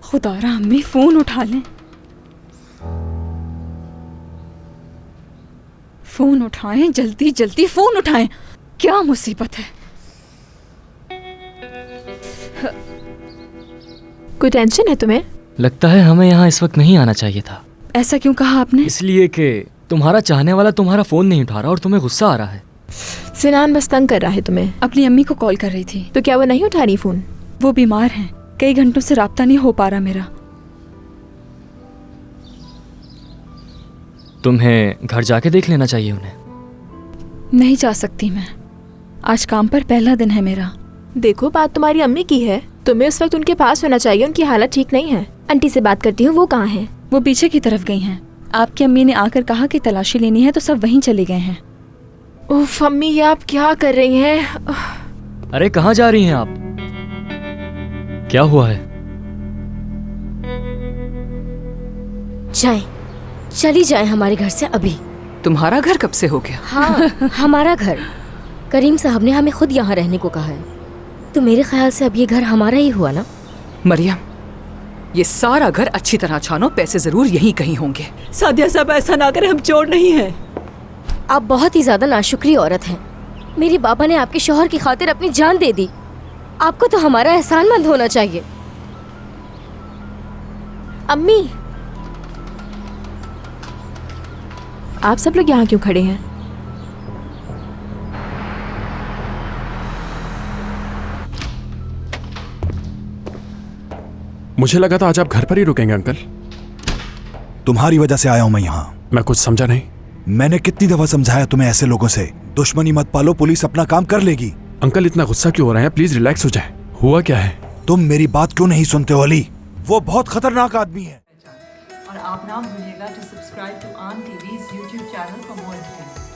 खुदारा अम्मी फोन उठा लें। फोन उठाएं, जल्दी जल्दी फोन उठाएं। क्या मुसीबत है। कोई टेंशन है तुम्हें? लगता है हमें यहाँ इस वक्त नहीं आना चाहिए था। ऐसा क्यों कहा आपने? इसलिए कि तुम्हारा चाहने वाला तुम्हारा फोन नहीं उठा रहा और तुम्हें गुस्सा आ रहा है। सिनान बस तंग कर रहा है तुम्हें। अपनी अम्मी को कॉल कर रही थी। तो क्या वो नहीं उठा रही फोन? वो बीमार हैं, कई घंटों से राब्ता नहीं हो पा रहा मेरा। तुम्हें घर जाके देख लेना चाहिए उन्हें। नहीं जा सकती मैं, आज काम पर पहला दिन है मेरा। देखो, बात तुम्हारी अम्मी की है, तुम्हें उस वक्त उनके पास होना चाहिए। उनकी हालत ठीक नहीं है। आंटी से बात करती हूँ, वो कहाँ है? वो पीछे की तरफ गई हैं। आपकी अम्मी ने आकर कहा कि तलाशी लेनी है तो सब वहीं चले गए हैं। उफ अम्मी, ये आप क्या कर रही हैं? अरे कहाँ जा रही हैं आप? क्या हुआ है? जाए, चली जाए हमारे घर से अभी। तुम्हारा घर कब से हो गया? हाँ, हमारा घर। करीम साहब ने हमें खुद यहाँ रहने को कहा है, तो मेरे ख्याल से अब ये घर हमारा ही हुआ ना। मरियम, ये सारा घर अच्छी तरह छानो, पैसे जरूर यहीं कहीं होंगे। सादिया साहब, ऐसा ना करें, हम चोर नहीं हैं। आप बहुत ही ज्यादा नाशुक्री औरत हैं। मेरे बाबा ने आपके शौहर की खातिर अपनी जान दे दी। आपको तो हमारा एहसानमंद होना चाहिए। अम्मी, आप सब लोग यहाँ क्यों खड़े हैं? मुझे लगा था आज आप घर पर ही रुकेंगे अंकल। तुम्हारी वजह से आया हूं मैं यहाँ। मैं कुछ समझा नहीं। मैंने कितनी दफा समझाया तुम्हें ऐसे लोगों से दुश्मनी मत पालो, पुलिस अपना काम कर लेगी। अंकल इतना गुस्सा क्यों हो रहे हैं? प्लीज रिलैक्स हो जाए। हुआ क्या है? तुम मेरी बात क्यों नहीं सुनते हो अली? वो बहुत खतरनाक आदमी है। और आप ना भूलिएगा टू सब्सक्राइब टू आन TVs YouTube channel for more details.